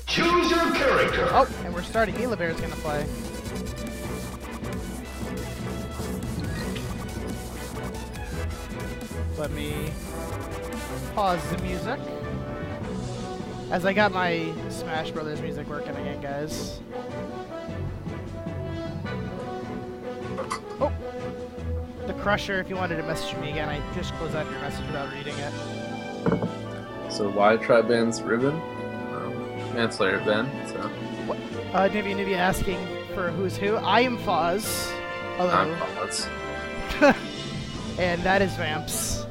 Choose your character. Oh, and we're starting. Mila Bear's gonna play. Let me pause the music as I got my Smash Brothers music working again, guys. Oh, the Crusher. If you wanted to message me again, I just closed out your message without reading it. So why try bans Ribbon? Manslayer ban. So. Nivea asking for who's who. I am Fozz. Hello. I'm Fozz. And that is Vamps.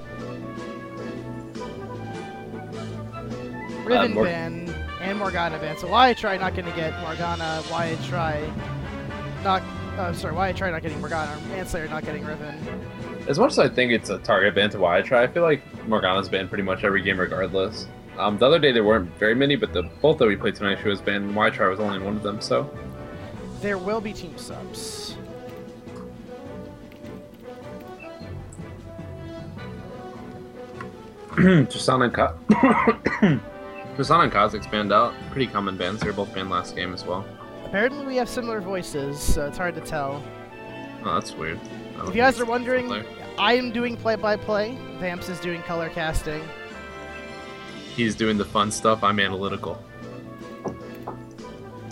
Riven ban and Morgana ban. So why I try not gonna get Morgana? Why I try not? Why I try not getting Morgana? Manslayer not getting Riven. As much as I think it's a target ban to why I try, I feel like Morgana's banned pretty much every game regardless. The other day there weren't very many, but both that we played tonight, she was banned, and why try was only in one of them. So there will be team subs. Tristan and Kha'Zix banned out. Pretty common bans. They were both banned last game as well. Apparently we have similar voices, so it's hard to tell. Oh, that's weird. If you guys are wondering, I am doing play-by-play. Vamps is doing color casting. He's doing the fun stuff. I'm analytical.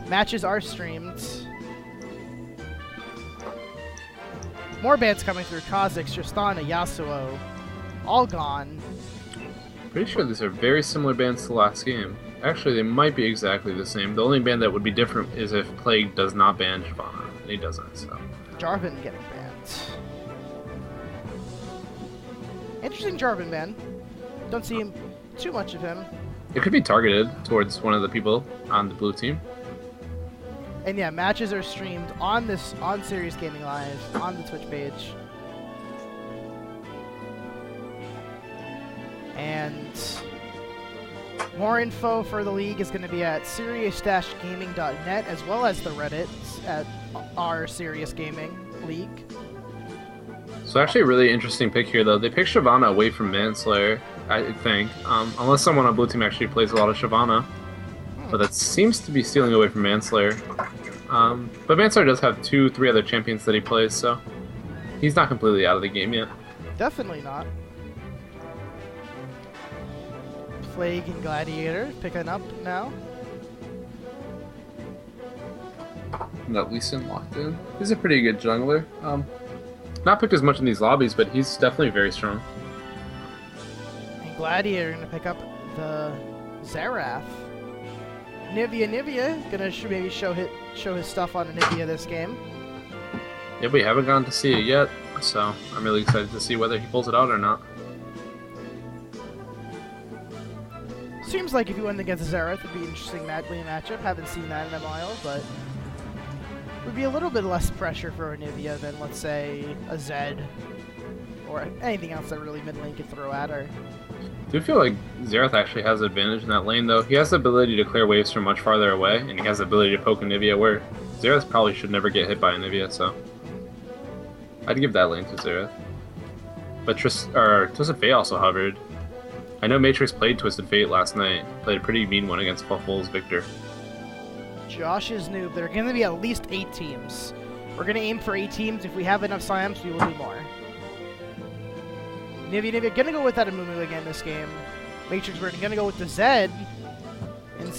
Matches are streamed. More bans coming through. Kha'Zix, Tristana, Yasuo. All gone. Pretty sure these are very similar bans to last game. Actually, they might be exactly the same. The only ban that would be different is if Plague does not ban Shyvana. And he doesn't, so. Jarvan getting banned. Interesting Jarvan ban. Don't see him too much of him. It could be targeted towards one of the people on the blue team. And yeah, matches are streamed on Sirius Gaming Live on the Twitch page. And more info for the league is going to be at sirius-gaming.net, as well as the Reddit at our Sirius Gaming League. So actually a really interesting pick here, though. They picked Shyvana away from Manslayer, I think. Unless someone on blue team actually plays a lot of Shyvana. But that seems to be stealing away from Manslayer. But Manslayer does have 2-3 other champions that he plays, so he's not completely out of the game yet. Definitely not. Plague and Gladiator picking up now. That Lee Sin locked in. He's a pretty good jungler. Not picked as much in these lobbies, but he's definitely very strong. And Gladiator gonna pick up the Xerath. Nivea gonna maybe show his stuff on Nivea this game. Yeah, we haven't gotten to see it yet, so I'm really excited to see whether he pulls it out or not. Seems like if you went against Xerath, it'd be an interesting matchup. Haven't seen that in a while, but would be a little bit less pressure for Nivea than, let's say, a Zed or anything else that really mid lane could throw at her. I do feel like Xerath actually has an advantage in that lane, though. He has the ability to clear waves from much farther away, and he has the ability to poke a Nivea, where Xerath probably should never get hit by a Nivea, so I'd give that lane to Xerath. But Twisted Fate also hovered. I know Matrix played Twisted Fate last night. Played a pretty mean one against Buffalo's Victor. Josh's noob. There are going to be at least 8 teams. We're going to aim for 8 teams. If we have enough Siams, we will do more. Nivea going to go with that Amumu again this game. Matrix, we're going to go with the Zed and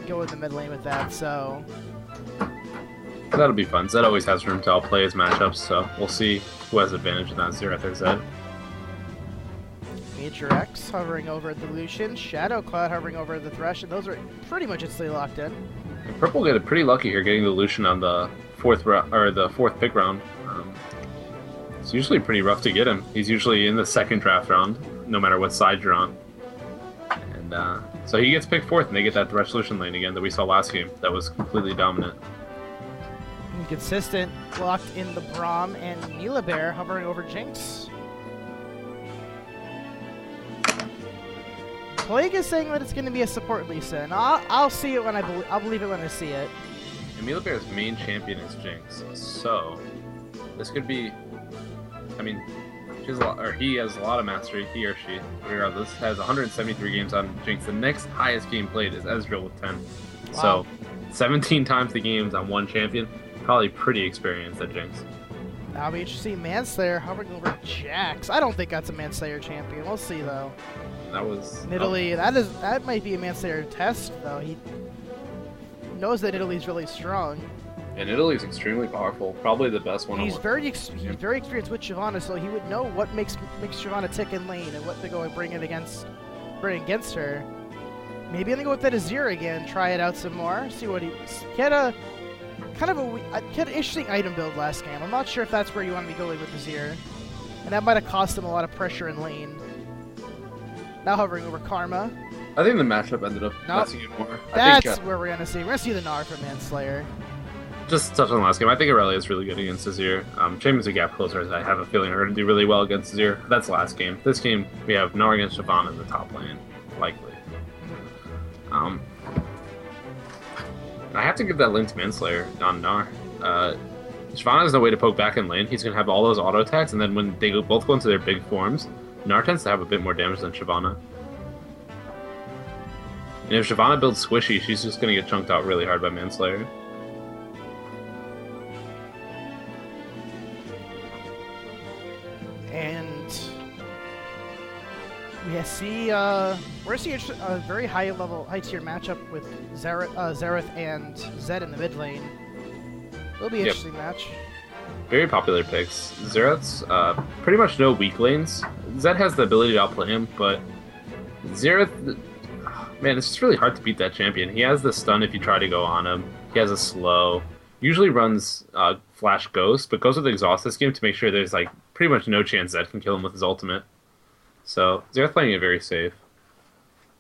go in the mid lane with that, so. That'll be fun. Zed always has room to outplay his matchups, so we'll see who has advantage in that, Xerath or Zed. Major X hovering over the Lucian, Shadow Cloud hovering over the Thresh, and those are pretty much instantly locked in. And Purple get pretty lucky here getting the Lucian on the fourth pick round. It's usually pretty rough to get him. He's usually in the second draft round, no matter what side you're on. And so he gets picked 4th, and they get that Thresh Lucian lane again that we saw last game. That was completely dominant. Inconsistent, blocked in the Braum, and Mila Bear hovering over Jinx. Plague is saying that it's going to be a support Lisa, and I'll see it when I'll believe it when I see it. And Mila Bear's main champion is Jinx, so this could be. I mean, he has a lot of mastery. He or she, regardless, has 173 games on Jinx. The next highest game played is Ezreal with 10. Wow. So 17 times the games on one champion. Probably pretty experienced at Jinx. That'll be interesting. Manslayer hovering over Jax. I don't think that's a Manslayer champion. We'll see though. That was Italy. That might be a Manslayer test though. He knows that Italy's really strong. And Italy's extremely powerful. Probably the best one. He's very experienced with Shyvana, so he would know what makes Shyvana tick in lane and what to go and bring against her. Maybe I'm gonna go with that Azir again. Try it out some more. See what he had a kind of an interesting item build last game. I'm not sure if that's where you want to be going with Azir, and that might have cost him a lot of pressure in lane. Now hovering over Karma. I think the matchup ended up messing it more. That's where we're gonna see. We're gonna see the Gnar from Manslayer. Just touch on the last game. I think Aurelia is really good against Azir. Champions a gap closer, as I have a feeling are going to do really well against Azir. That's last game. This game, we have Gnar against Shyvana in the top lane, likely. I have to give that lane to Manslayer on Gnar. Shyvana has no way to poke back in lane. He's going to have all those auto attacks, and then when they both go into their big forms, Gnar tends to have a bit more damage than Shyvana. And if Shyvana builds Squishy, she's just going to get chunked out really hard by Manslayer. And we see we're seeing a very high tier matchup with Xerath and Zed in the mid lane. It'll be an interesting match. Very popular picks. Xerath's pretty much no weak lanes. Zed has the ability to outplay him, but Xerath, man, it's just really hard to beat that champion. He has the stun if you try to go on him. He has a slow. Usually runs Flash Ghost, but goes with Exhaust this game to make sure there's like pretty much no chance Zed can kill him with his ultimate. So Xerath playing it very safe.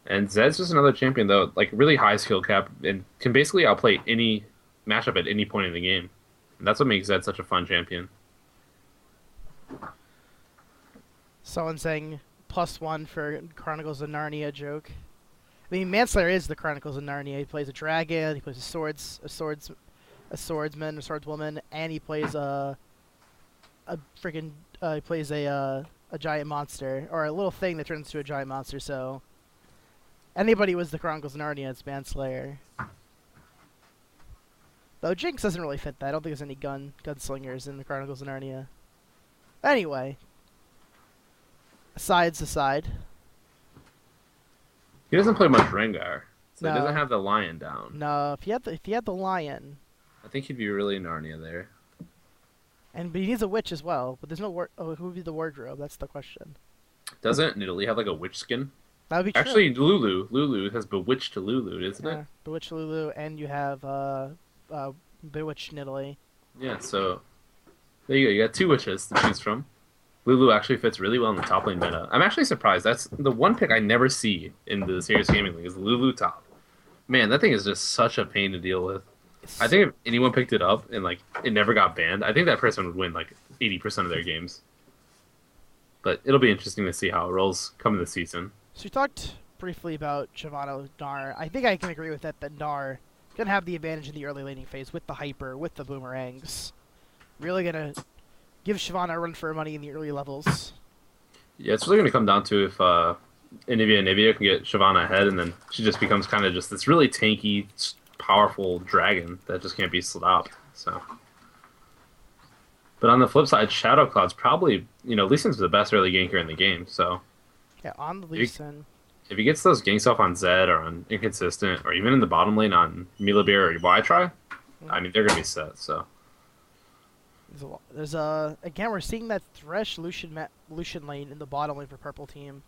And Zed's just another champion though, like really high skill cap and can basically outplay any matchup at any point in the game. And that's what makes Zed such a fun champion. Someone saying +1 for Chronicles of Narnia joke. I mean, Manslayer is the Chronicles of Narnia. He plays a dragon, he plays a swordsman, a swordswoman, and he plays a giant monster, or a little thing that turns into a giant monster. So anybody was the Chronicles of Narnia, it's Manslayer. Though Jinx doesn't really fit that. I don't think there's any gunslingers in the Chronicles of Narnia. Anyway, asides aside. He doesn't play much Rengar, so No. he doesn't have the lion down. No, if he had the lion, I think he'd be really Narnia there. but he needs a witch as well. But there's no who would be the wardrobe? That's the question. Doesn't Italy have like a witch skin? That would be true. Actually, Lulu has bewitched Lulu, isn't it? Bewitched Lulu, and you have Bewitched Italy. Yeah, so there you go. You got two witches to choose from. Lulu actually fits really well in the top lane meta. I'm actually surprised. That's the one pick I never see in the Sirius Gaming League is Lulu top. Man, that thing is just such a pain to deal with. I think if anyone picked it up and like it never got banned, I think that person would win like 80% of their games. But it'll be interesting to see how it rolls coming this season. So we talked briefly about Shyvana Gnar. I think I can agree with that Gnar can have the advantage in the early laning phase with the hyper, with the boomerangs. Really gonna give Shyvana a run for her money in the early levels. Yeah, it's really going to come down to if Anivia can get Shyvana ahead, and then she just becomes kind of just this really tanky, powerful dragon that just can't be stopped. So, but on the flip side, Shadow Cloud's probably, Lee Sin's the best early ganker in the game. So, yeah, on the Lee Sin. If he gets those ganks off on Zed or on Inconsistent, or even in the bottom lane on Milibir or Y-Try, I mean, they're going to be set. So. There's again, we're seeing that Thresh Lucian lane in the bottom lane for purple team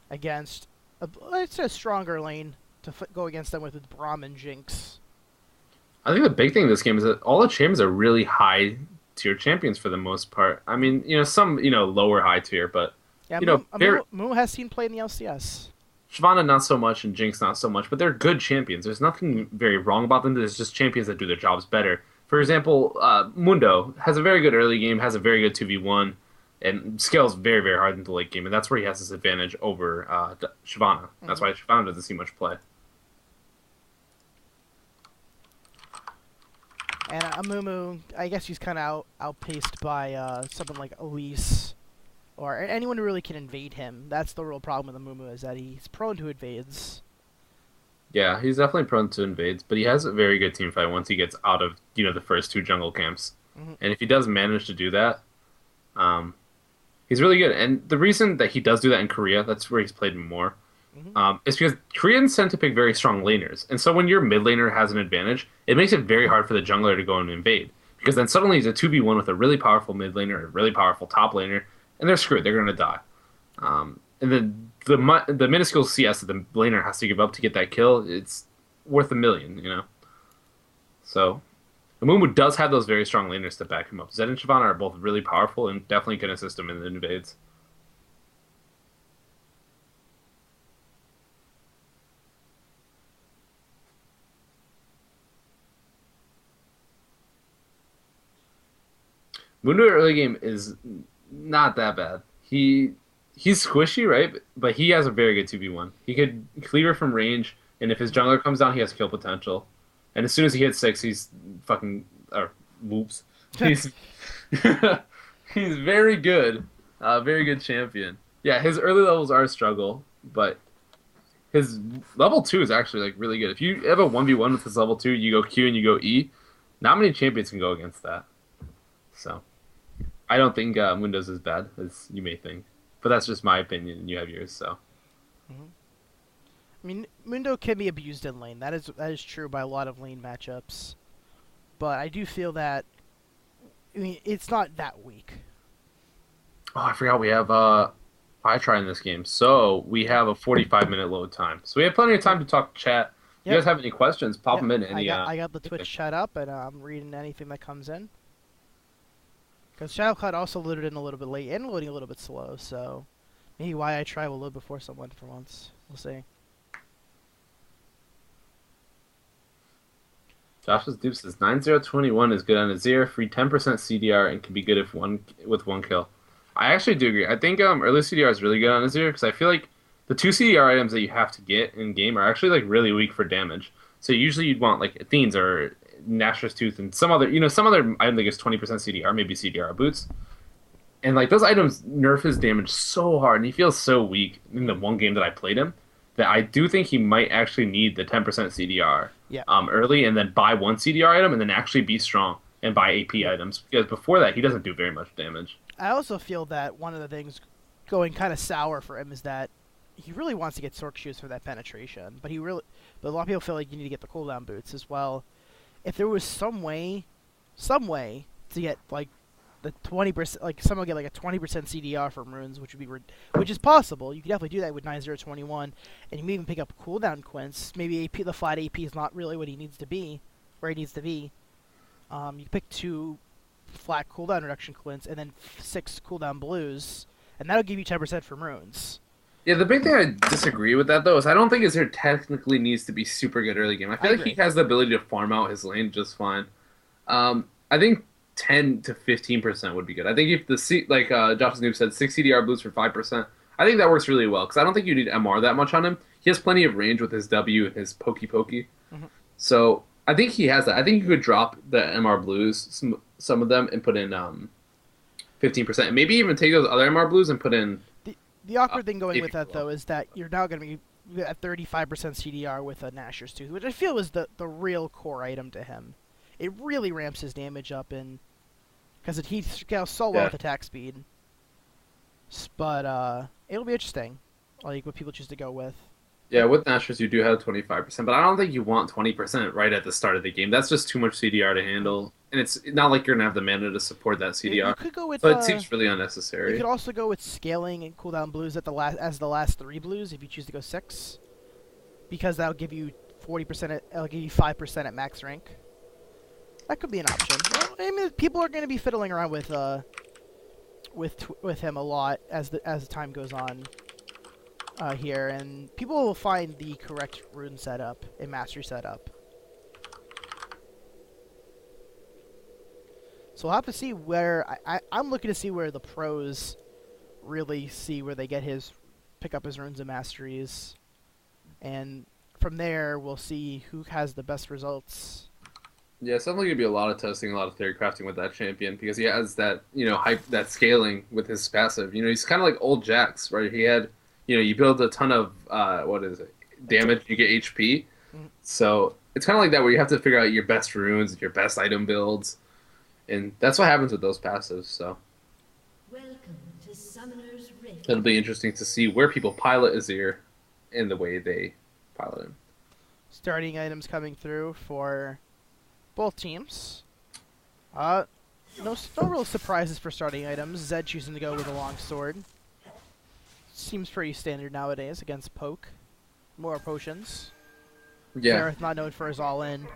against it's a stronger lane to go against them with Braum and Jinx. I think the big thing in this game is that all the champions are really high tier champions for the most part. I mean, some lower high tier, but yeah, Moo has seen play in the LCS. Shyvana not so much and Jinx not so much, but they're good champions. There's nothing very wrong about them. There's just champions that do their jobs better. For example, Mundo has a very good early game, has a very good 2v1, and scales very, very hard in the late game, and that's where he has this advantage over Shyvana. That's why Shyvana doesn't see much play. And Amumu, I guess he's kind of outpaced by someone like Elise, or anyone who really can invade him. That's the real problem with Amumu, is that he's prone to invades. Yeah, he's definitely prone to invades, but he has a very good team fight once he gets out of, the first two jungle camps. Hmm. And if he does manage to do that, um, he's really good. And the reason that he does do that in Korea, that's where he's played more, Hmm. is because Koreans tend to pick very strong laners. And so when your mid laner has an advantage, it makes it very hard for the jungler to go and invade. Because then suddenly he's a 2v1 with a really powerful mid laner, a really powerful top laner, and they're screwed. They're going to die. And then the minuscule CS that the laner has to give up to get that kill, it's worth a million. So Amumu does have those very strong laners to back him up. Zed and Shyvana are both really powerful and definitely can assist him in the invades. Mundo early game is not that bad. He's squishy, right? But he has a very good 2v1. He could cleaver from range, and if his jungler comes down, he has kill potential. And as soon as he hits 6, he's fucking or whoops. He's he's very good. Very good champion. Yeah, his early levels are a struggle, but his level 2 is actually like really good. If you have a 1v1 with his level 2, you go Q and you go E, not many champions can go against that. So I don't think Mundo's as bad as you may think, but that's just my opinion, and you have yours. So Hmm. I mean, Mundo can be abused in lane. That is true by a lot of lane matchups. But I do feel that, I mean, it's not that weak. oh, I forgot we have I try in this game, so we have a 45-minute load time, so we have plenty of time to talk chat. If you Yep. guys have any questions, pop Yep. them in. I got the Twitch chat up, and I'm reading anything that comes in. Because Shadowcloud also loaded in a little bit late and loading a little bit slow, so maybe why I try will load before someone for once. We'll see. Josh's Dupe says 9021 is good on Azir, free 10% CDR, and can be good if with one kill. I actually do agree. I think early CDR is really good on Azir because I feel like the two CDR items that you have to get in game are actually like really weak for damage. So usually you'd want like Athene's or Nashor's Tooth and some other item that gives 20% CDR, maybe CDR boots. And like those items nerf his damage so hard, and he feels so weak in the one game that I played him that I do think he might actually need the 10% CDR Yeah. early, and then buy one CDR item, and then actually be strong and buy AP items because before that he doesn't do very much damage. I also feel that one of the things going kind of sour for him is that he really wants to get Sork Shoes for that penetration, but a lot of people feel like you need to get the cooldown boots as well. If there was some way to get like the 20%, like someone get like a 20% CDR from runes, which is possible. You could definitely do that with 9021, and you may even pick up cooldown quints. Maybe the flat AP is not really what he needs to be, where he needs to be. You pick 2 flat cooldown reduction quints and then 6 cooldown blues, and that'll give you 10% from runes. Yeah, the big thing I disagree with that though is I don't think Azir technically needs to be super good early game. I feel like he agree. has the ability to farm out his lane just fine. I think 10 to 15% would be good. I think if like Josh Noob said, 6 CDR boots for 5%, I think that works really well because I don't think you need MR that much on him. He has plenty of range with his W and his pokey pokey. Mhm. So I think he has that. I think you could drop the MR blues, some of them, and put in 15%. And maybe even take those other MR blues and put in. The awkward thing going if with you that, will. though, is that you're now going to be at 35% CDR with a Nashor's Tooth, which I feel is the real core item to him. It really ramps his damage up, because he scales so well Yeah. with attack speed. But it'll be interesting, like what people choose to go with. Yeah, with Nashers you do have 25%, but I don't think you want 20% right at the start of the game. That's just too much CDR to handle, and it's not like you're gonna have the mana to support that You CDR. could go with. So it seems really You unnecessary. could also go with scaling and cooldown blues at the last 3 blues if you choose to go 6, because that'll give you 40%. It'll give you 5% at max rank. That could be an option. Well, I mean, people are going to be fiddling around with him a lot as the time goes on here, and people will find the correct rune setup and mastery setup. So we'll have to see where I'm looking to see where the pros really see where they pick up his runes and masteries, and from there we'll see who has the best results. Yeah, it's definitely gonna be a lot of testing, a lot of theory crafting with that champion because he has that hype, that scaling with his passive. He's kind of like old Jax, right? He had you build a ton of what is it damage, you get HP, So it's kind of like that where you have to figure out your best runes, your best item builds, and that's what happens with those passives. So Welcome to Summoner's Rift. it'll be interesting to see where people pilot Azir and the way they pilot him. Starting items coming through for both teams. No real surprises for starting items. Zed choosing to go with a long sword. Seems pretty standard nowadays against poke. More potions. Yeah, Gareth not known for his all-in.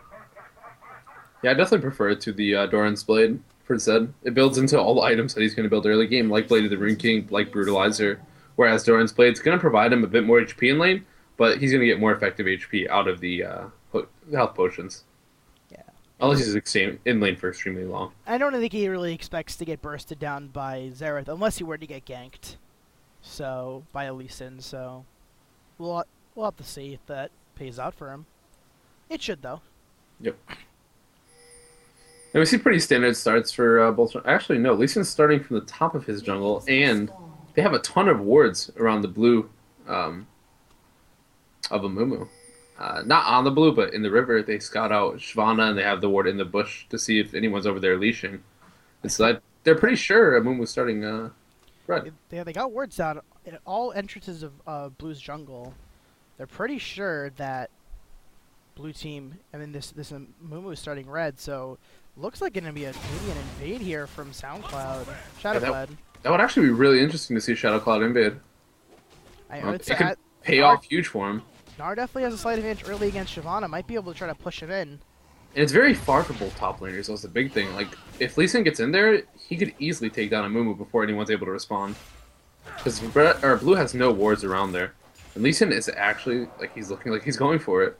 yeah, I definitely prefer it to the Doran's Blade for Zed. It builds into all the items that he's going to build early game, like Blade of the Rune King, like Brutalizer. Whereas Doran's Blade's going to provide him a bit more HP in lane, but he's going to get more effective HP out of the health potions. Yeah. Unless he's in lane for extremely long. I don't think he really expects to get bursted down by Xerath, unless he were to get ganked. So, by a Lee Sin, so we'll have to see if that pays out for him. It should, though. Yep. And we see pretty standard starts for both. Actually, no, Lee Sin's starting from the top of his jungle, and they have a ton of wards around the blue of Amumu. Not on the blue, but in the river. They scout out Shyvana, and they have the ward in the bush to see if anyone's over there leashing. And so they're pretty sure Amumu's starting red. They got wards down in all entrances of Blue's jungle. They're pretty sure that blue team, this Amumu is starting red, so looks like maybe an invade here from SoundCloud. Shadowcloud. That would actually be really interesting to see Shadowcloud invade. It could pay off huge for him. Gnar definitely has a slight advantage early against Shyvana. Might be able to try to push him in. And it's very far for both top laners. That's the big thing. Like, if Lee Sin gets in there, he could easily take down Amumu before anyone's able to respond. Because Blue has no wards around there. And Lee Sin is actually, he's looking like he's going for it.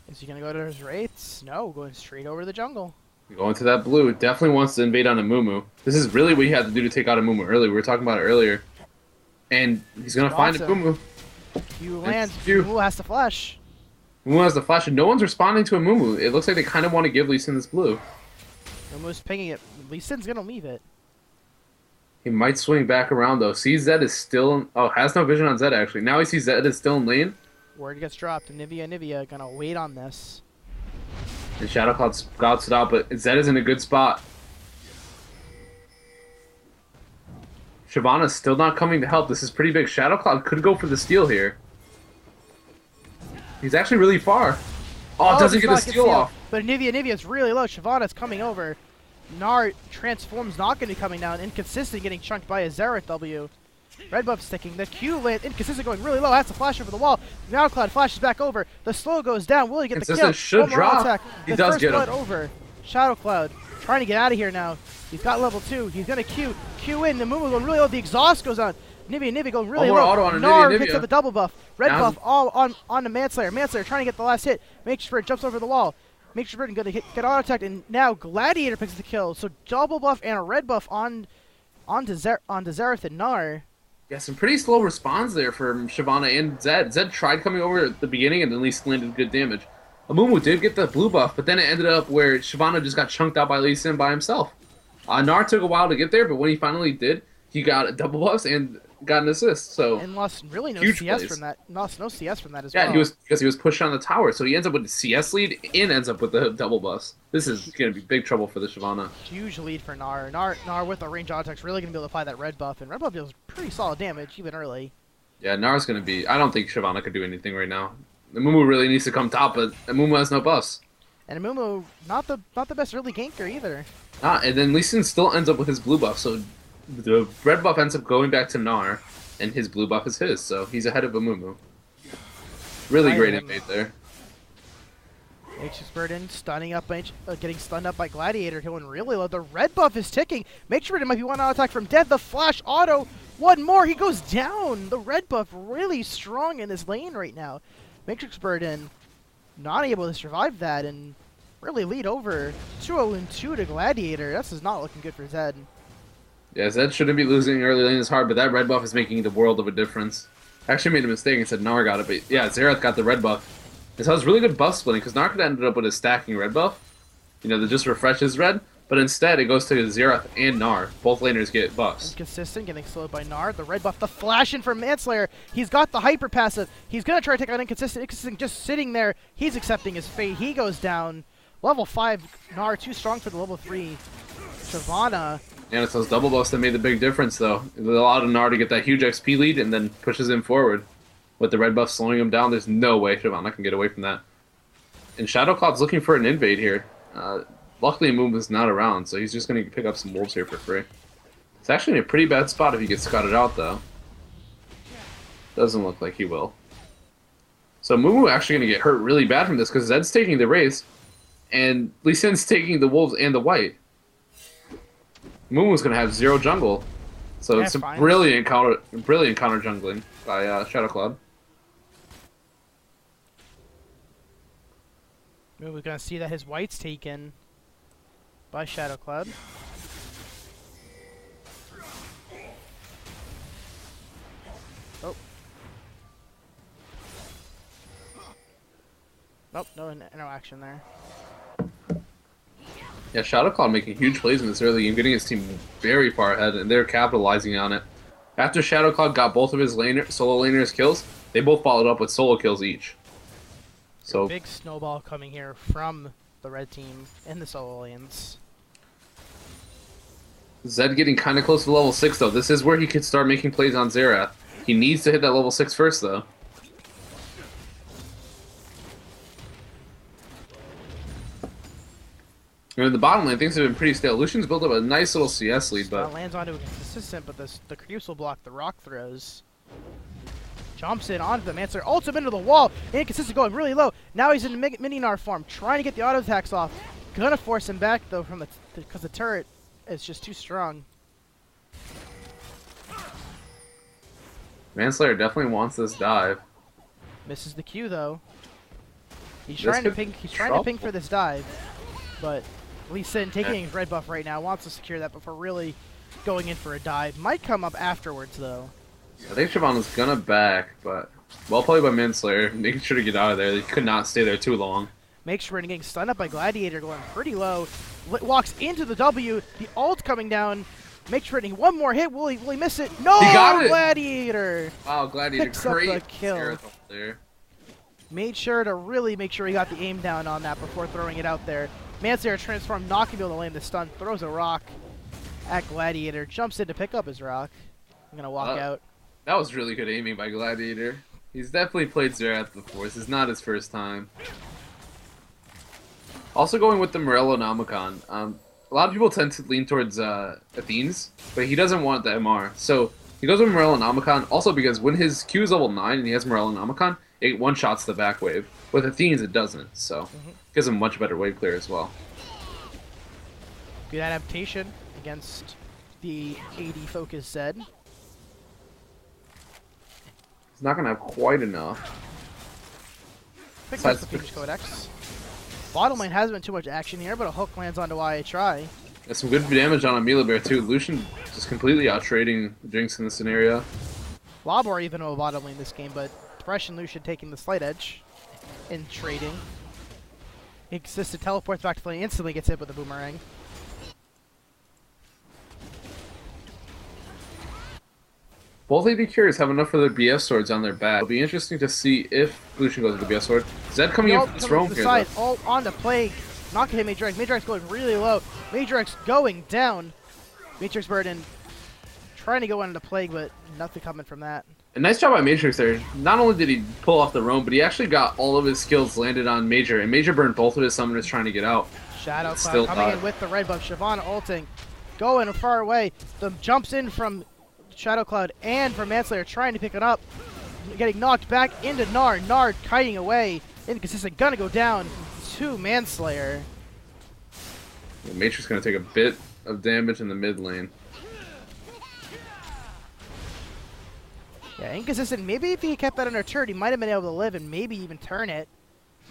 Is he going to go to his wraiths? No, going straight over the jungle. Going to that blue. Definitely wants to invade on Amumu. This is really what he had to do to take out Amumu early. We were talking about it earlier. And he's going to find Amumu. Q lands. Amumu has to flash. Amumu has the flash, and no one's responding to Amumu. It looks like they kind of want to give Lee Sin this blue. Amu's pinging it. Lee Sin's going to leave it. He might swing back around, though. Sees Zed is still... has no vision on Zed, actually. Now he sees Zed is still in lane. Word gets dropped. Nivea going to wait on this. And Shadowcloud scouts it out, but Zed is in a good spot. Shyvana's still not coming to help. This is pretty big. Shadowcloud could go for the steal here. He's actually really far. Oh, doesn't get the steal off. But Nivea's really low. Shyvana's coming over. Gnar transforms, not going to be coming down. Inconsistent, getting chunked by a Xerath W. Red buff sticking. The Q land, inconsistent, going really low. Has to flash over the wall. Now Cloud flashes back over. The slow goes down. Will he get the kill? Should drop. Attack. He does get him. Over. Shadow Cloud trying to get out of here now. He's got level 2. He's going to Q in. The Mumu going really low. The exhaust goes on. Nivea going really low. Auto on Gnar hits up the double buff. Red buff all on the Manslayer. Manslayer trying to get the last hit. Makes sure it jumps over the wall. Makes sure going to get auto attacked. And now Gladiator picks the kill. So double buff and a red buff onto Xerath and Gnar. Yeah, some pretty slow response there from Shyvana and Zed. Zed tried coming over at the beginning and at least landed good damage. Amumu did get the blue buff, but then it ended up where Shyvana just got chunked out by Lee Sin by himself. Gnar took a while to get there, but when he finally did, he got a double buff and got an assist. So and lost really no CS from that. Lost no CS from that as well. Yeah, because he was pushed on the tower, so he ends up with the CS lead and ends up with the double buffs. This is going to be big trouble for the Shyvana. Huge lead for Gnar. Gnar with the range auto attack really going to be able to apply that red buff, and red buff deals pretty solid damage even early. Yeah, Gnar's going to be. I don't think Shyvana could do anything right now. Amumu really needs to come top, but Amumu has no buffs. And Amumu not the best early ganker either. And then Lee Sin still ends up with his blue buff, so the red buff ends up going back to Gnar, and his blue buff is his, so he's ahead of Amumu. Really great invade there. Nature's Burden stunning up, getting stunned up by Gladiator, going really low. The red buff is ticking. Nature's Burden might be one auto attack from dead. The flash auto, one more, he goes down. The red buff really strong in this lane right now. Matrix Burden not able to survive that and really lead over 2-0-2 to Gladiator. This is not looking good for Zed. Yeah, Zed shouldn't be losing early lane as hard, but that red buff is making the world of a difference. I actually made a mistake and said Gnar got it, but yeah, Xerath got the red buff. And so it was really good buff splitting, because Gnar could have ended up with a stacking red buff, that just refreshes red, but instead it goes to Xerath and Gnar. Both laners get buffs. Inconsistent, getting slowed by Gnar. The red buff, the flash in from Manslayer. He's got the hyper passive. He's going to try to take out Inconsistent. Inconsistent just sitting there. He's accepting his fate. He goes down. Level 5 Gnar, too strong for the level 3 Shyvana. And it's those double buffs that made the big difference, though. It allowed Gnar to get that huge XP lead and then pushes him forward. With the red buff slowing him down, there's no way Shyvana can get away from that. And Shadow Cloud's looking for an invade here. Luckily, Moon is not around, so he's just going to pick up some wolves here for free. It's actually in a pretty bad spot if he gets scouted out, though. Doesn't look like he will. So Mumu actually going to get hurt really bad from this because Zed's taking the race, and Lee Sin's taking the wolves and the white. Mumu's going to have 0 jungle. So it's a brilliant counter jungling by Shadow Cloud. We're going to see that his white's taken by Shadow Cloud. Oh. Nope, no action there. Yeah, Shadow Cloud making huge plays in this early game, getting his team very far ahead, and they're capitalizing on it. After Shadow Cloud got both of his solo laners kills, they both followed up with solo kills each. So big snowball coming here from the red team in the solo lanes. Zed getting kind of close to level 6, though. This is where he could start making plays on Xerath. He needs to hit that level 6 first, though. In the bottom lane, things have been pretty stale. Lucian's built up a nice little CS lead, but lands onto a consistent, but the creeps will block the rock throws. Jumps in onto the Manslayer, ults him into the wall. Inconsistent going really low. Now he's in mini Gnar form, trying to get the auto attacks off. Gonna force him back though from because the turret is just too strong. Manslayer definitely wants this dive. Misses the Q though. He's trying to ping. He's trying to ping for this dive, but Lee Sin taking his red buff right now wants to secure that before really going in for a dive. Might come up afterwards though. I think Shyvana's gonna back, but well played by Manslayer, making sure to get out of there. They could not stay there too long. Makes sure getting stunned up by Gladiator, going pretty low. Walks into the W, the ult coming down. Makes sure getting one more hit. Will he miss it? No! He got it! Gladiator! Wow, Gladiator, picks great up the kill. There. Made sure to really make sure he got the aim down on that before throwing it out there. Manslayer transformed, knocking him to lane the stun, throws a rock at Gladiator, jumps in to pick up his rock. I'm gonna walk out. That was really good aiming by Gladiator. He's definitely played Xerath before. This is not his first time. Also going with the Morellonomicon. A lot of people tend to lean towards Athene's, but he doesn't want the MR. So he goes with Morellonomicon also because when his Q is level 9 and he has Morellonomicon, it one-shots the back wave. With Athene's, it doesn't, so it gives him much better wave clear as well. Good adaptation against the AD focus Zed. He's not going to have quite enough. Picks up the Phoenix Codex. Bottom lane hasn't been too much action here, but a hook lands onto IHI. There's some good damage on Amelia Bear too. Lucian just completely out-trading Jinx in this scenario. Lobor even a bottom lane this game, but Thresh and Lucian taking the slight edge in trading. Inconsistent teleports back to lane, instantly gets hit with a boomerang. Both AD carriers have enough for their BF swords on their back. It'll be interesting to see if Lucian goes with the BF sword. Zed coming in from this roam here, side, all on the Plague. Not gonna hit Matrix. Matrix going really low. Matrix going down. Matrix Burden trying to go into the Plague, but nothing coming from that. A nice job by Matrix there. Not only did he pull off the roam, but he actually got all of his skills landed on Major, and Major burned both of his summoners trying to get out. Shadow Cloud coming in with the red buff. Shyvana ulting. Going far away. The jumps in from Shadow Cloud and from Manslayer trying to pick it up. Getting knocked back into Gnar. Gnar kiting away. Inconsistent. Gonna go down to Manslayer. Yeah, Matrix gonna take a bit of damage in the mid lane. Yeah, Inconsistent. Maybe if he kept that under turret, he might have been able to live and maybe even turn it.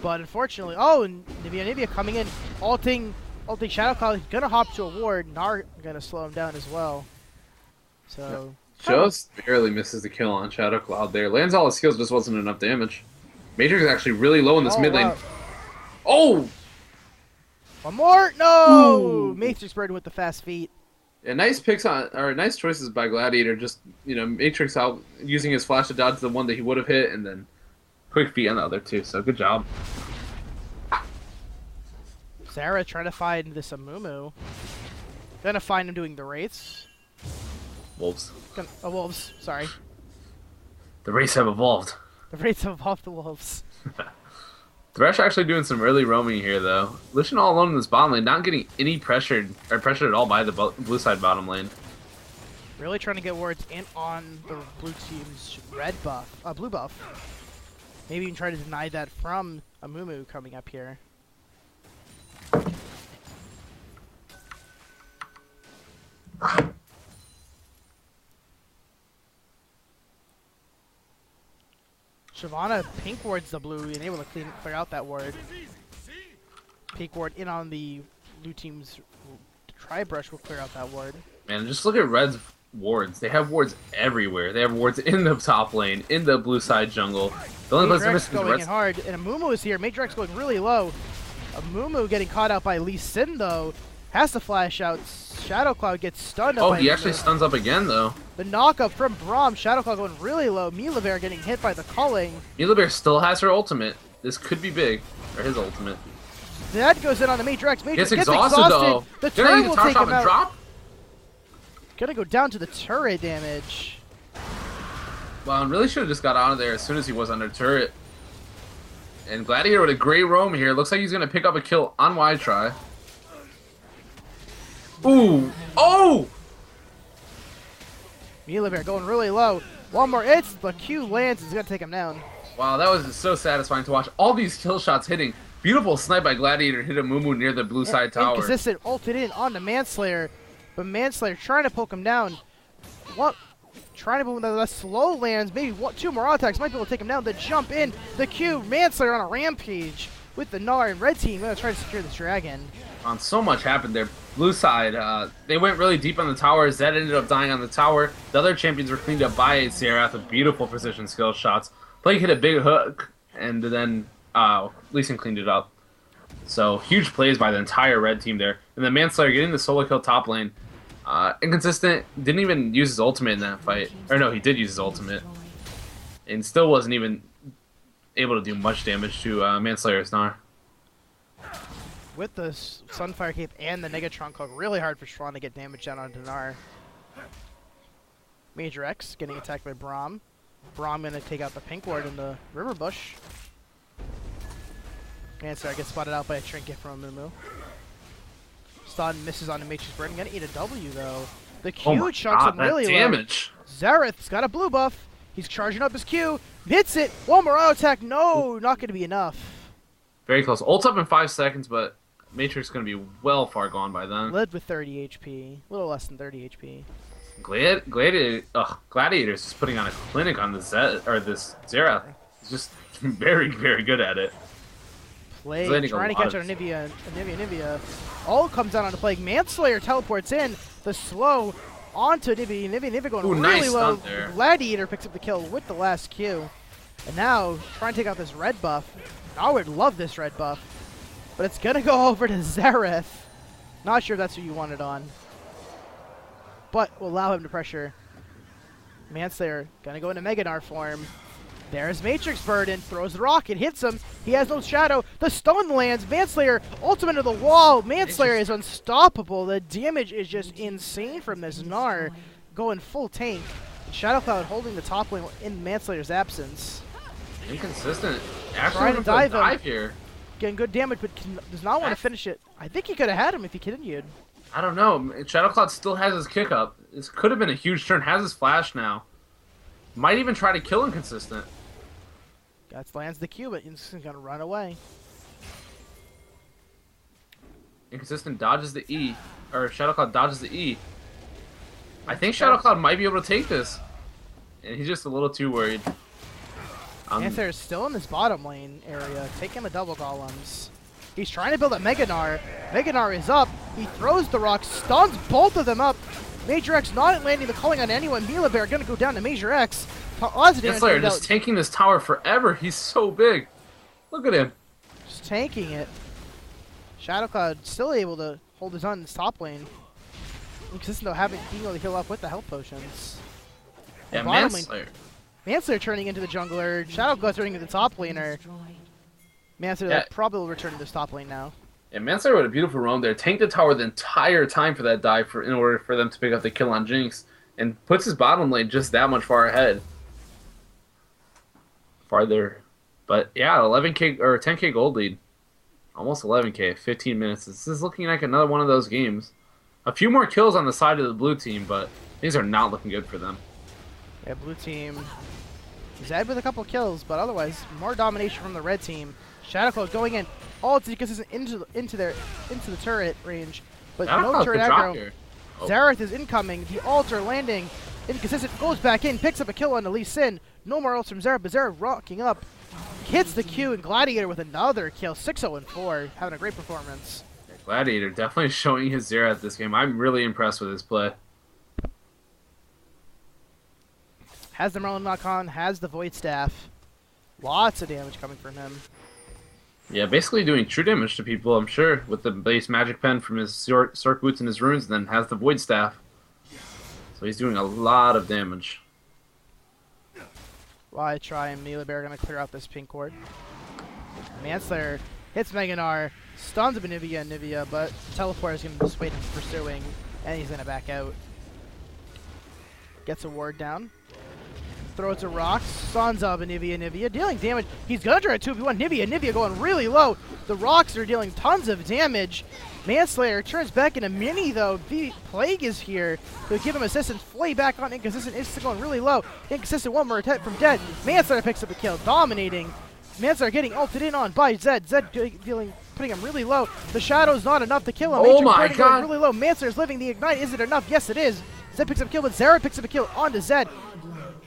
But unfortunately, oh, and Nivea coming in, ulting Shadow Cloud. He's gonna hop to a ward. Gnar gonna slow him down as well. So just barely misses the kill on Shadow Cloud there. Lands all his skills, just wasn't enough damage. Matrix is actually really low in this mid lane. Wow. Oh! One more. No. Ooh. Matrix Burden with the fast feet. Yeah, nice picks on, or nice choices by Gladiator. Just Matrix out using his flash to dodge the one that he would have hit, and then quick feet on the other two. So good job. Sarah trying to find this Amumu. Gonna find him doing the wraiths. Wolves. Wolves. Sorry. The wraiths have evolved. The wraiths have evolved the wolves. Thresh actually doing some early roaming here, though. Lichen all alone in this bottom lane, not getting any pressured at all by the blue side bottom lane. Really trying to get wards in on the blue team's blue buff. Maybe even try to deny that from Amumu coming up here. Shyvana pink wards the blue and able to clear out that ward. Pink ward in on the blue team's tri-brush will clear out that ward. Man, just look at Red's wards. They have wards everywhere. They have wards in the top lane, in the blue side jungle. The only place they're missing is going in hard, and Amumu is here. Matrix going really low. Amumu getting caught out by Lee Sin though. Has to flash out. Shadow Cloud gets stunned. Oh, he actually stuns up again though. The knockup from Braum. Shadow Cloud going really low. Milaver getting hit by the culling. Milaver still has her ultimate. This could be big. Or his ultimate. That goes in on the Matrix. Matrix gets exhausted though. The turret will take him out. Drop? Gonna go down to the turret damage. Well, I really should have just got out of there as soon as he was under turret. And Gladiator with a great roam here. Looks like he's going to pick up a kill on wide try. Ooh! Oh! Milaver going really low. One more. It's the Q lands. It's going to take him down. Wow, that was so satisfying to watch. All these kill shots hitting. Beautiful snipe by Gladiator. Hit a Mumu near the blue side tower. Inconsistent ulted in on the Manslayer. But Manslayer trying to poke him down. What? Trying to move the slow lands. Maybe two more attacks might be able to take him down. The jump in. The Q. Manslayer on a rampage with the Gnar and red team. Going to try to secure this dragon. So much happened there. Blue side, they went really deep on the tower. Zed ended up dying on the tower. The other champions were cleaned up by Sierra with beautiful precision skill shots. Blake hit a big hook, and then Lee Sin cleaned it up. So huge plays by the entire red team there. And the Manslayer getting the solo kill top lane. Inconsistent, didn't even use his ultimate in that fight. Or no, he did use his ultimate. And still wasn't even able to do much damage to Manslayer's Gnar. With the Sunfire Cape and the Negatron Cloak, really hard for Schwann to get damage down on Gnar. Major X getting attacked by Braum. Braum gonna take out the pink ward in the river bush. Manslayer gets spotted out by a trinket from Amumu. Stun misses on the Matrix Burden. Gonna eat a W though. The Q chunks him really damage. Low. Xerath's got a blue buff. He's charging up his Q. Hits it. One more auto attack. No, not gonna be enough. Very close. Ult up in 5 seconds, but Matrix gonna be well far gone by then. Led with 30 HP. A little less than 30 HP. Gladiator's just putting on a clinic on this Xerath. He's just very, very good at it. Plague trying to catch out Anivia. All comes down on the Plague. Manslayer teleports in. The slow onto Anivia. Anivia going really nice low. There. Gladiator picks up the kill with the last Q. And now trying to take out this red buff. I would love this red buff. But it's going to go over to Xerath. Not sure if that's who you wanted on. But will allow him to pressure. Manslayer going to go into Mega Gnar form. There's Matrix Burden, throws the rocket, hits him. He has no shadow. The stun lands. Manslayer, ultimate to the wall. Manslayer is unstoppable. The damage is just insane from this Gnar. Going full tank. Shadow Cloud holding the top lane in Manslayer's absence. Inconsistent. Actually, trying to dive here. Getting good damage, but does not want to finish it. I think he could have had him if he continued. I don't know. Shadow Cloud still has his kick up. This could have been a huge turn. Has his flash now. Might even try to kill Inconsistent. That lands the Q, but Inconsistent's gonna run away. Inconsistent dodges the E, or Shadow Cloud dodges the E. I think Shadow Cloud might be able to take this, and he's just a little too worried. Panther is still in this bottom lane area, taking the double golems. He's trying to build a Mega Gnar. Mega Gnar is up. He throws the rock, stuns both of them up. Major X not landing the calling on anyone. Mila Bear gonna go down to Major X. Manslayer just tanking this tower forever. He's so big. Look at him. Just tanking it. Shadow Cloud still able to hold his own in this top lane. Inconsistent though, being able to heal up with the health potions. Yeah, Bottom lane, Manslayer. Manslayer turning into the jungler. Shadow Cloud turning into the top laner. Manslayer probably will return to this top lane now. Yeah, Manslayer with a beautiful roam there. Tanked the tower the entire time for that dive in order for them to pick up the kill on Jinx. And puts his bottom lane just that much far ahead. Farther. But yeah, 11k or 10k gold lead. Almost 11k, 15 minutes. This is looking like another one of those games. A few more kills on the side of the blue team, but things are not looking good for them. Yeah, blue team. Zed with a couple kills, but otherwise more domination from the red team. Shadow Cloud going in, all inconsistent into the turret range, but no turret aggro. Xerath is incoming. The ults are landing. Inconsistent goes back in, picks up a kill on the Lee Sin. No more ults from Xerath, but Xerath rocking up. Hits the Q, and Gladiator with another kill. 6-0-4, having a great performance. Yeah, Gladiator definitely showing his Xerath this game. I'm really impressed with his play. Has the Merlin knock on, has the Void Staff. Lots of damage coming from him. Yeah, basically doing true damage to people, I'm sure, with the base magic pen from his Sork Boots and his runes, and then has the Void Staff. So he's doing a lot of damage. While I try and Melee Bear gonna clear out this pink ward. Manslayer hits Meganar, stuns Nivea, but Teleport is gonna dissuade him from pursuing, and he's gonna back out. Gets a ward down. Throws a rock, stuns up Nivea, dealing damage. He's gonna try a 2v1. Nivea going really low. The rocks are dealing tons of damage. Manslayer turns back in a mini though. The Plague is here to give him assistance. Flay back on Inconsistent. It's going really low. Inconsistent one more attack from Dead. Manslayer picks up a kill, dominating. Manslayer getting ulted in on by Zed. Zed putting him really low. The Shadow's not enough to kill him. Oh my god! Really low. Manslayer's living the Ignite. Is it enough? Yes, it is. Zed picks up a kill, but Xerath picks up a kill onto Zed.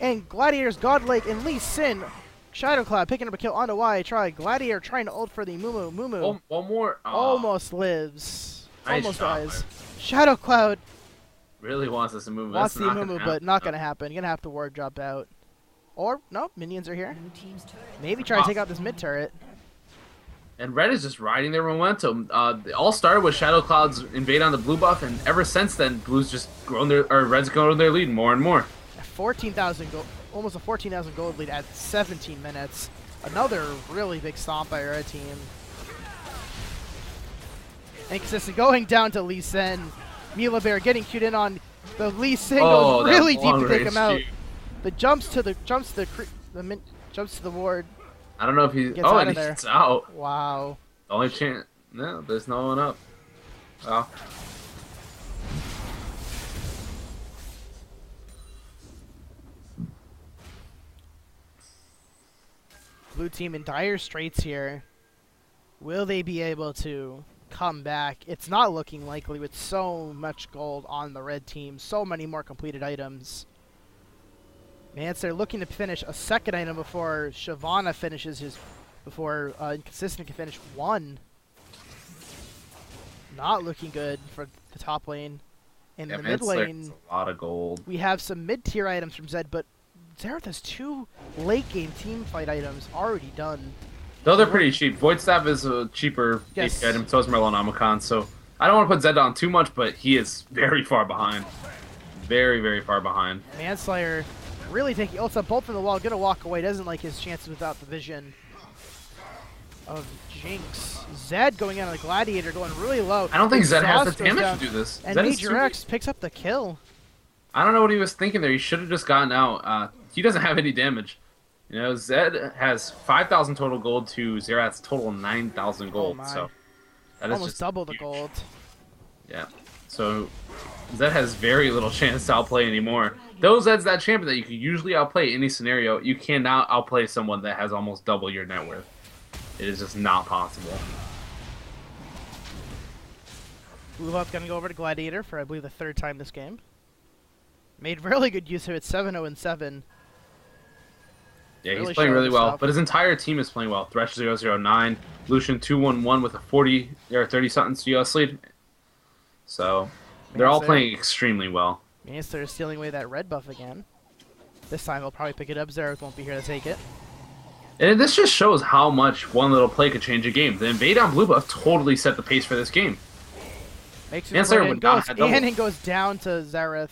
And Gladiator's Godlike and Lee Sin. Shadow Cloud picking up a kill onto Y. Gladiator trying to ult for the Mumu. One more. Oh. Almost lives. Nice Almost shot, dies. man. Shadow Cloud Really wants us to move. wants That's the not Mumu, gonna but not happen. going to happen. Going to have to ward drop out. Or, no, minions are here. Blue team's turret. Maybe try to take out this mid turret. And Red is just riding their momentum. It all started with Shadow Cloud's invade on the blue buff, and ever since then, Blue's just Red's grown their lead more and more. 14,000 gold, almost a 14,000 gold lead at 17 minutes. Another really big stomp by our red team. Inconsistent going down to Lee Sin. Mila Bear getting queued in on the Lee Sin goes really deep to take him out. The jumps to the ward. I don't know if he. Gets Oh, out and of he there. gets out. Wow. The only chance. No, there's no one up. Well. Blue team in dire straits here. Will they be able to come back? It's not looking likely with so much gold on the red team. So many more completed items. They're looking to finish a second item before Shyvana finishes his... Before Inconsistent can finish one. Not looking good for the top lane. In the mid lane, a lot of gold. we have some mid-tier items from Zed, but Xerath has 2 late-game team fight items already done. Though they're pretty cheap. Void Staff is a cheaper Yes. item, so is Merlonomicon, so I don't want to put Zed on too much, but he is very far behind. Very, very far behind. Manslayer really taking ults up both from the wall, gonna walk away, doesn't like his chances without the vision of Jinx. Zed going out on the Gladiator, going really low. I don't think Zed has the Exhaust goes damage down, to do this. And Zed is Major too- X picks up the kill. I don't know what he was thinking there. He should have just gotten out. He doesn't have any damage. You know, Zed has 5,000 total gold to Xerath's total 9,000 gold. my. So that is Almost just double the huge. gold. Yeah. So Zed has very little chance to outplay anymore. Though Zed's that champion that you can usually outplay any scenario, you cannot outplay someone that has almost double your net worth. It is just not possible. Blue Buff gonna go over to Gladiator for I believe the 3rd time this game. Made really good use of it, 7-0-7. Yeah, Really he's playing showing really well, stuff. but his entire team is playing well. Thresh 009, Lucian 211 with a 40 or 30 something CS lead. So they're all Manslayer. playing extremely well. Manslayer stealing away that red buff again. This time they'll probably pick it up. Xerath won't be here to take it. And this just shows how much one little play could change a game. The invade on blue buff totally set the pace for this game. Makes And it play would not have double. and it goes down to Xerath.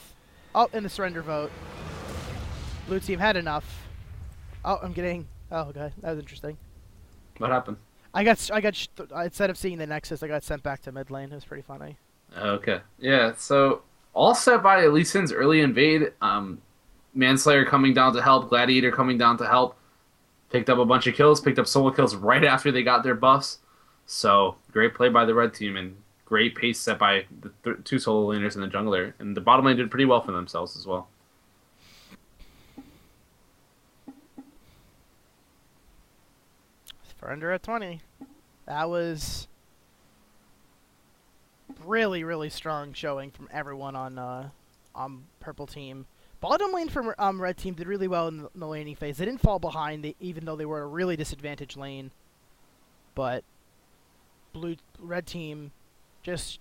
Oh, in the surrender vote. Blue team had enough. Oh, I'm getting... Oh, okay. That was interesting. What happened? Instead of seeing the Nexus, I got sent back to mid lane. It was pretty funny. Okay. Yeah, so all set by Lee Sin's early invade. Manslayer coming down to help. Gladiator coming down to help. Picked up a bunch of kills. Picked up solo kills right after they got their buffs. So, great play by the red team and great pace set by the two solo laners and the jungler. And the bottom lane did pretty well for themselves as well. Surrender at 20. That was really, really strong showing from everyone on purple team. Bottom lane from red team did really well in the laning phase. They didn't fall behind, even though they were a really disadvantaged lane. But red team just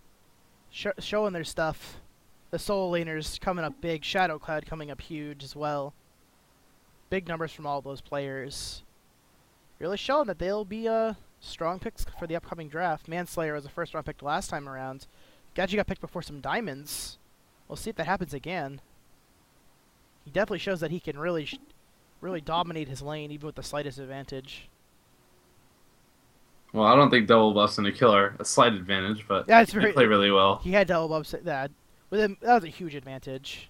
showing their stuff. The solo laners coming up big. Shadow Cloud coming up huge as well. Big numbers from all those players. Really showing that they'll be strong picks for the upcoming draft. Manslayer was a first-round pick last time around. Gadget got picked before some diamonds. We'll see if that happens again. He definitely shows that he can really dominate his lane, even with the slightest advantage. Well, I don't think double buffs in a killer a slight advantage, but yeah, he played really well. He had double buffs. That with him, that was a huge advantage.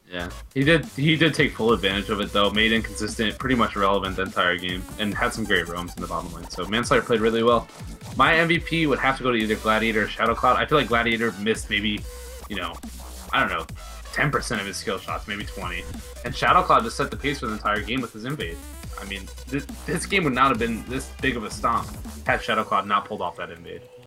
Yeah, he did take full advantage of it though. Made inconsistent, pretty much irrelevant the entire game, and had some great roams in the bottom lane. So Manslayer played really well. My MVP would have to go to either Gladiator or Shadow Cloud. I feel like Gladiator missed maybe, I don't know, 10% of his skill shots, maybe 20. And Shadow Cloud just set the pace for the entire game with his invade. I mean, this game would not have been this big of a stomp had Shadow Cloud not pulled off that invade.